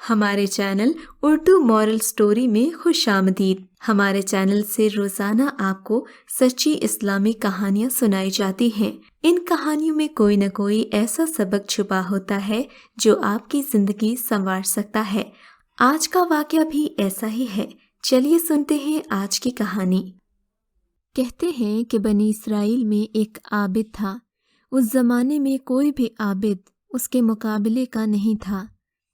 ہمارے channel Urdu moral story میں خوش آمدید۔ ہمارے چینل سے روزانہ آپ کو سچی اسلامی کہانیاں سنائی جاتی ہیں۔ ان کہانیوں میں کوئی نہ کوئی ایسا سبق چھپا ہوتا ہے جو آپ کی زندگی سنوار سکتا ہے۔ آج کا واقعہ بھی ایسا ہی ہے۔ چلیے سنتے ہیں آج کی کہانی۔ کہتے ہیں کہ بنی اسرائیل میں ایک عابد تھا۔ اس زمانے میں کوئی بھی عابد اس کے مقابلے کا نہیں تھا۔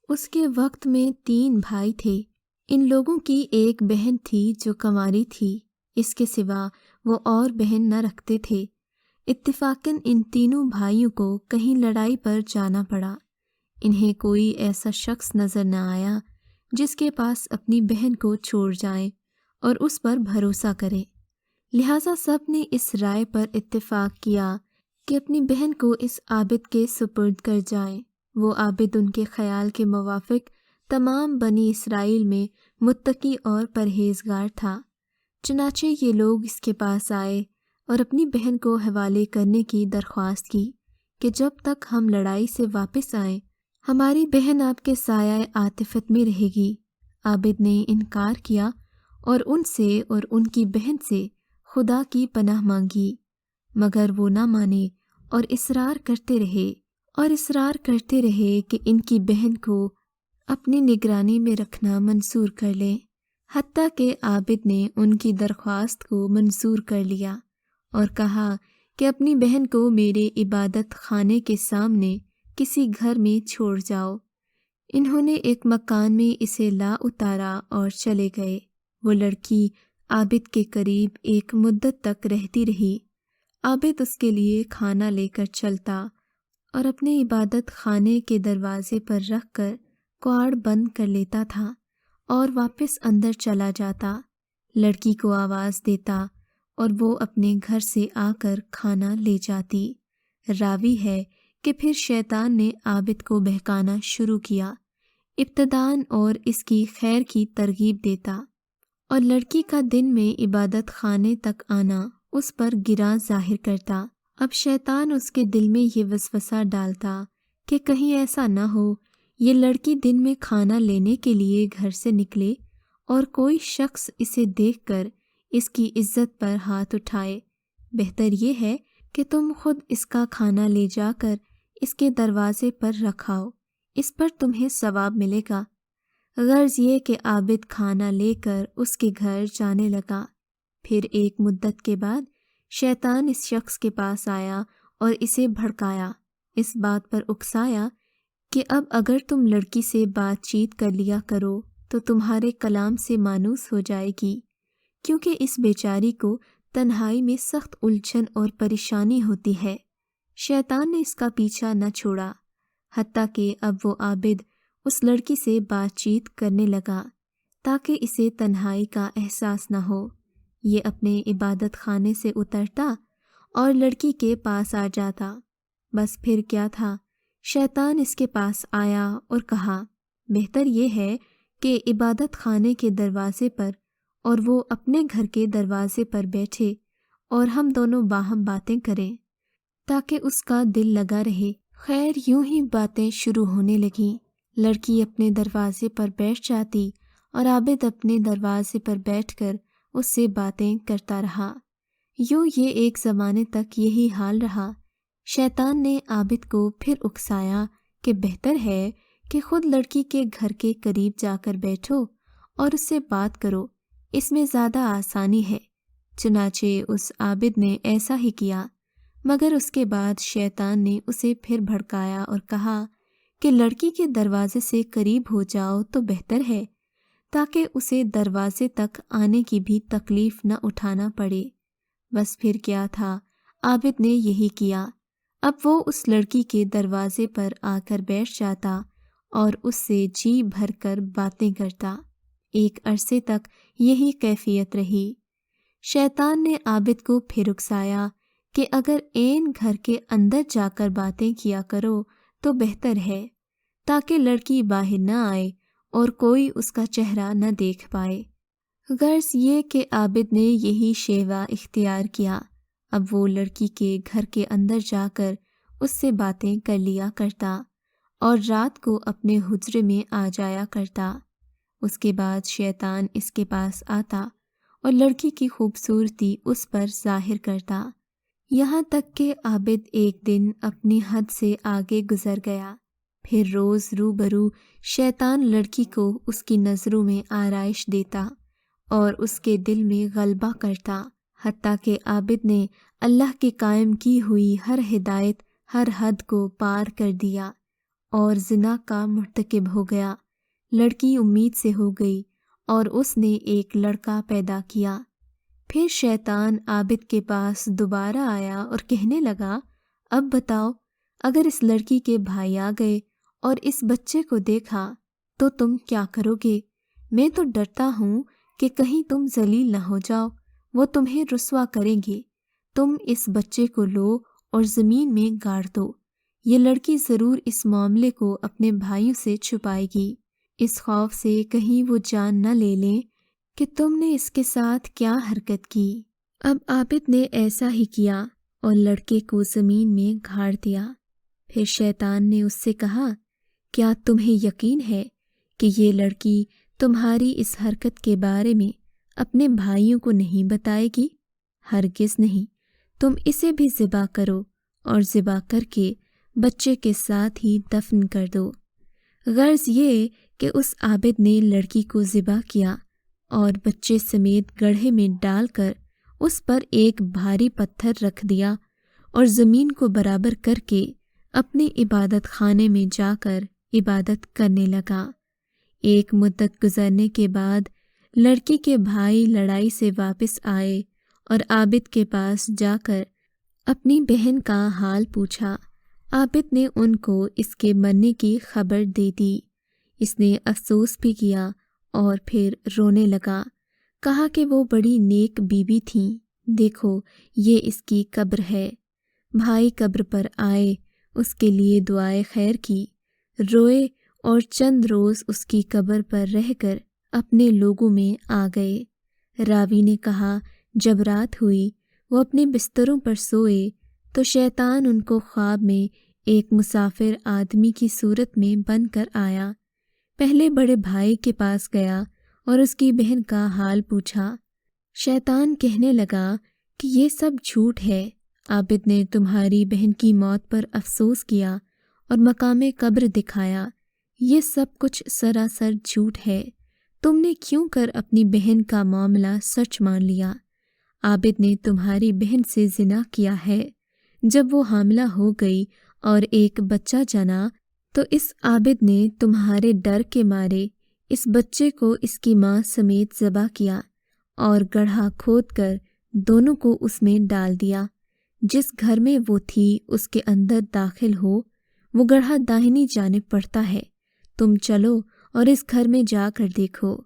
اس کے وقت میں 3 بھائی تھے۔ ان لوگوں کی ایک بہن تھی جو کنواری تھی، اس کے سوا وہ اور بہن نہ رکھتے تھے۔ اتفاقاً ان تینوں بھائیوں کو کہیں لڑائی پر جانا پڑا۔ انہیں کوئی ایسا شخص نظر نہ آیا جس کے پاس اپنی بہن کو چھوڑ جائیں اور اس پر بھروسہ کریں۔ لہٰذا سب نے اس رائے پر اتفاق کیا کہ اپنی بہن کو اس عابد کے سپرد کر جائیں۔ وہ عابد ان کے خیال کے موافق تمام بنی اسرائیل میں متقی اور پرہیزگار تھا۔ چنانچہ یہ لوگ اس کے پاس آئے اور اپنی بہن کو حوالے کرنے کی درخواست کی کہ جب تک ہم لڑائی سے واپس آئیں ہماری بہن آپ کے سایہ عاطفت میں رہے گی۔ عابد نے انکار کیا اور ان سے اور ان کی بہن سے خدا کی پناہ مانگی، مگر وہ نہ مانے اور اصرار کرتے رہے کہ ان کی بہن کو اپنی نگرانی میں رکھنا منظور کر لیں، حتیٰ کہ عابد نے ان کی درخواست کو منظور کر لیا اور کہا کہ اپنی بہن کو میرے عبادت خانے کے سامنے کسی گھر میں چھوڑ جاؤ۔ انہوں نے ایک مکان میں اسے لا اتارا اور چلے گئے۔ وہ لڑکی عابد کے قریب ایک مدت تک رہتی رہی۔ عابد اس کے لیے کھانا لے کر چلتا اور اپنے عبادت خانے کے دروازے پر رکھ کر کواڑ بند کر لیتا تھا اور واپس اندر چلا جاتا، لڑکی کو آواز دیتا اور وہ اپنے گھر سے آ کر کھانا لے جاتی۔ راوی ہے کہ پھر شیطان نے عابد کو بہکانا شروع کیا، ابتداً اور اس کی خیر کی ترغیب دیتا اور لڑکی کا دن میں عبادت خانے تک آنا اس پر گراں ظاہر کرتا۔ اب شیطان اس کے دل میں یہ وسوسہ ڈالتا کہ کہیں ایسا نہ ہو یہ لڑکی دن میں کھانا لینے کے لیے گھر سے نکلے اور کوئی شخص اسے دیکھ کر اس کی عزت پر ہاتھ اٹھائے۔ بہتر یہ ہے کہ تم خود اس کا کھانا لے جا کر اس کے دروازے پر رکھاؤ، اس پر تمہیں ثواب ملے گا۔ غرض یہ کہ عابد کھانا لے کر اس کے گھر جانے لگا۔ پھر ایک مدت کے بعد شیطان اس شخص کے پاس آیا اور اسے بھڑکایا، اس بات پر اکسایا کہ اب اگر تم لڑکی سے بات چیت کر لیا کرو تو تمہارے کلام سے مانوس ہو جائے گی، کیونکہ اس بیچاری کو تنہائی میں سخت الجھن اور پریشانی ہوتی ہے۔ شیطان نے اس کا پیچھا نہ چھوڑا، حتیٰ کہ اب وہ عابد اس لڑکی سے بات چیت کرنے لگا تاکہ اسے تنہائی کا احساس نہ ہو۔ یہ اپنے عبادت خانے سے اترتا اور لڑکی کے پاس آ جاتا۔ بس پھر کیا تھا، شیطان اس کے پاس آیا اور کہا، بہتر یہ ہے کہ عبادت خانے کے دروازے پر اور وہ اپنے گھر کے دروازے پر بیٹھے اور ہم دونوں باہم باتیں کریں تاکہ اس کا دل لگا رہے۔ خیر یوں ہی باتیں شروع ہونے لگیں۔ لڑکی اپنے دروازے پر بیٹھ جاتی اور عابد اپنے دروازے پر بیٹھ کر اس سے باتیں کرتا رہا۔ یوں یہ ایک زمانے تک یہی حال رہا۔ شیطان نے عابد کو پھر اکسایا کہ بہتر ہے کہ خود لڑکی کے گھر کے قریب جا کر بیٹھو اور اس سے بات کرو، اس میں زیادہ آسانی ہے۔ چنانچہ اس عابد نے ایسا ہی کیا، مگر اس کے بعد شیطان نے اسے پھر بھڑکایا اور کہا کہ لڑکی کے دروازے سے قریب ہو جاؤ تو بہتر ہے تاکہ اسے دروازے تک آنے کی بھی تکلیف نہ اٹھانا پڑے۔ بس پھر کیا تھا، عابد نے یہی کیا۔ اب وہ اس لڑکی کے دروازے پر آ کر بیٹھ جاتا اور اس سے جی بھر کر باتیں کرتا۔ ایک عرصے تک یہی کیفیت رہی۔ شیطان نے عابد کو پھر اکسایا کہ اگر عین گھر کے اندر جا کر باتیں کیا کرو تو بہتر ہے تاکہ لڑکی باہر نہ آئے اور کوئی اس کا چہرہ نہ دیکھ پائے۔ غرض یہ کہ عابد نے یہی شیوہ اختیار کیا۔ اب وہ لڑکی کے گھر کے اندر جا کر اس سے باتیں کر لیا کرتا اور رات کو اپنے حجرے میں آ جایا کرتا۔ اس کے بعد شیطان اس کے پاس آتا اور لڑکی کی خوبصورتی اس پر ظاہر کرتا، یہاں تک کہ عابد ایک دن اپنی حد سے آگے گزر گیا۔ پھر روز روبرو شیطان لڑکی کو اس کی نظروں میں آرائش دیتا اور اس کے دل میں غلبہ کرتا، حتیٰ کہ عابد نے اللہ کی قائم کی ہوئی ہر ہدایت، ہر حد کو پار کر دیا اور زنا کا مرتکب ہو گیا۔ لڑکی امید سے ہو گئی اور اس نے ایک لڑکا پیدا کیا۔ پھر شیطان عابد کے پاس دوبارہ آیا اور کہنے لگا، اب بتاؤ، اگر اس لڑکی کے بھائی آ گئے اور اس بچے کو دیکھا تو تم کیا کرو گے؟ میں تو ڈرتا ہوں کہ کہیں تم ذلیل نہ ہو جاؤ، وہ تمہیں رسوا کریں گے۔ تم اس بچے کو لو اور زمین میں گاڑ دو۔ یہ لڑکی ضرور اس معاملے کو اپنے بھائیوں سے چھپائے گی، اس خوف سے کہیں وہ جان نہ لے لیں کہ تم نے اس کے ساتھ کیا حرکت کی۔ اب عابد نے ایسا ہی کیا اور لڑکے کو زمین میں گاڑ دیا۔ پھر شیطان نے اس سے کہا، کیا تمہیں یقین ہے کہ یہ لڑکی تمہاری اس حرکت کے بارے میں اپنے بھائیوں کو نہیں بتائے گی؟ ہرگز نہیں، تم اسے بھی ذبح کرو اور ذبح کر کے بچے کے ساتھ ہی دفن کر دو۔ غرض یہ کہ اس عابد نے لڑکی کو ذبح کیا اور بچے سمیت گڑھے میں ڈال کر اس پر ایک بھاری پتھر رکھ دیا اور زمین کو برابر کر کے اپنے عبادت خانے میں جا کر عبادت کرنے لگا۔ ایک مدت گزرنے کے بعد لڑکی کے بھائی لڑائی سے واپس آئے اور عابد کے پاس جا کر اپنی بہن کا حال پوچھا۔ عابد نے ان کو اس کے مرنے کی خبر دے دی۔ اس نے افسوس بھی کیا اور پھر رونے لگا، کہا کہ وہ بڑی نیک بیوی تھیں، دیکھو یہ اس کی قبر ہے۔ بھائی قبر پر آئے، اس کے لیے دعائے خیر کی، روئے اور چند روز اس کی قبر پر رہ کر اپنے لوگوں میں آ گئے۔ راوی نے کہا، جب رات ہوئی وہ اپنے بستروں پر سوئے تو شیطان ان کو خواب میں ایک مسافر آدمی کی صورت میں بن کر آیا۔ پہلے بڑے بھائی کے پاس گیا اور اس کی بہن کا حال پوچھا۔ شیطان کہنے لگا کہ یہ سب جھوٹ ہے، عابد نے تمہاری بہن کی موت پر افسوس کیا اور مقام قبر دکھایا، یہ سب کچھ سراسر جھوٹ ہے۔ تم نے کیوں کر اپنی بہن کا معاملہ سچ مان لیا؟ عابد نے تمہاری بہن سے زنا کیا ہے۔ جب وہ حاملہ ہو گئی اور ایک بچہ جنا تو اس عابد نے تمہارے ڈر کے مارے اس بچے کو اس کی ماں سمیت ذبح کیا اور گڑھا کھود کر دونوں کو اس میں ڈال دیا۔ جس گھر میں وہ تھی اس کے اندر داخل ہو، وہ گڑھا داہنی جانب پڑتا ہے۔ تم چلو اور اس گھر میں جا کر دیکھو،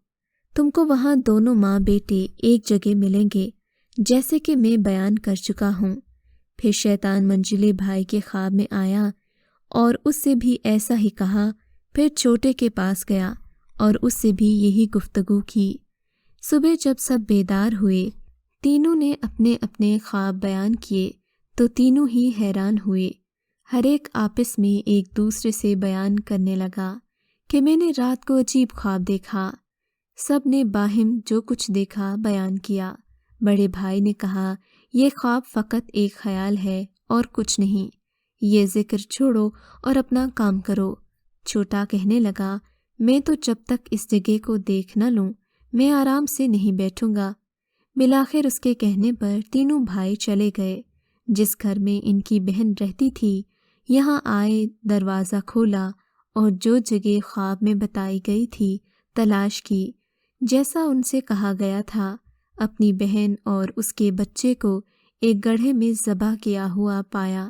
تم کو وہاں دونوں ماں بیٹے ایک جگہ ملیں گے، جیسے کہ میں بیان کر چکا ہوں۔ پھر شیطان منجلے بھائی کے خواب میں آیا اور اس سے بھی ایسا ہی کہا۔ پھر چھوٹے کے پاس گیا اور اس سے بھی یہی گفتگو کی۔ صبح جب سب بیدار ہوئے، تینوں نے اپنے اپنے خواب بیان کیے تو تینوں ہی حیران ہوئے۔ ہر ایک آپس میں ایک دوسرے سے بیان کرنے لگا کہ میں نے رات کو عجیب خواب دیکھا۔ سب نے باہم جو کچھ دیکھا بیان کیا۔ بڑے بھائی نے کہا، یہ خواب فقط ایک خیال ہے اور کچھ نہیں، یہ ذکر چھوڑو اور اپنا کام کرو۔ چھوٹا کہنے لگا، میں تو جب تک اس جگہ کو دیکھ نہ لوں میں آرام سے نہیں بیٹھوں گا۔ بالآخر اس کے کہنے پر تینوں بھائی چلے گئے۔ جس گھر میں ان کی بہن رہتی تھی یہاں آئے، دروازہ کھولا اور جو جگہ خواب میں بتائی گئی تھی تلاش کی۔ جیسا ان سے کہا گیا تھا، اپنی بہن اور اس کے بچے کو ایک گڑھے میں ذبح کیا ہوا پایا۔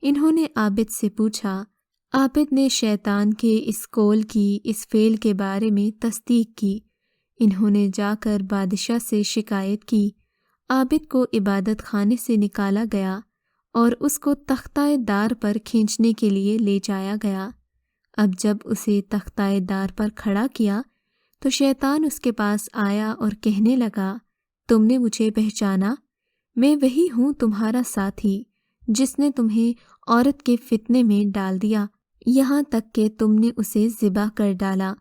انہوں نے عابد سے پوچھا۔ عابد نے شیطان کے اس قول کی، اس فعل کے بارے میں تصدیق کی۔ انہوں نے جا کر بادشاہ سے شکایت کی۔ عابد کو عبادت خانے سے نکالا گیا اور اس کو تختہ دار پر کھینچنے کے لیے لے جایا گیا۔ اب جب اسے تختہ دار پر کھڑا کیا تو شیطان اس کے پاس آیا اور کہنے لگا، تم نے مجھے پہچانا؟ میں وہی ہوں، تمہارا ساتھی جس نے تمہیں عورت کے فتنے میں ڈال دیا۔ یہاں تک کہ تم نے اسے ذبح کر ڈالا۔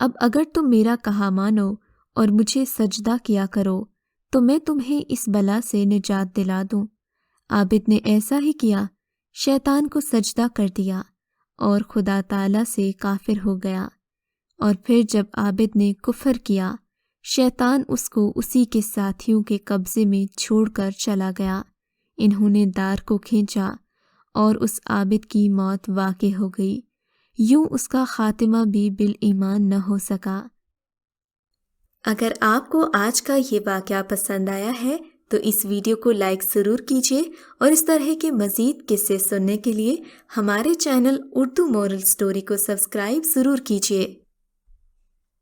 اب اگر تم میرا کہا مانو اور مجھے سجدہ کیا کرو تو میں تمہیں اس بلا سے نجات دلا دوں۔ عابد نے ایسا ہی کیا، شیطان کو سجدہ کر دیا اور خدا تعالیٰ سے کافر ہو گیا۔ اور پھر جب عابد نے کفر کیا، شیطان اس کو اسی کے ساتھیوں کے قبضے میں چھوڑ کر چلا گیا۔ انہوں نے دار کو کھینچا اور اس عابد کی موت واقع ہو گئی، یوں اس کا خاتمہ بھی بالایمان نہ ہو سکا۔ اگر آپ کو آج کا یہ واقعہ پسند آیا ہے تو اس ویڈیو کو لائک ضرور کیجیے، اور اس طرح کے مزید قصے سننے کے لیے ہمارے چینل اردو مورل سٹوری کو سبسکرائب ضرور کیجیے۔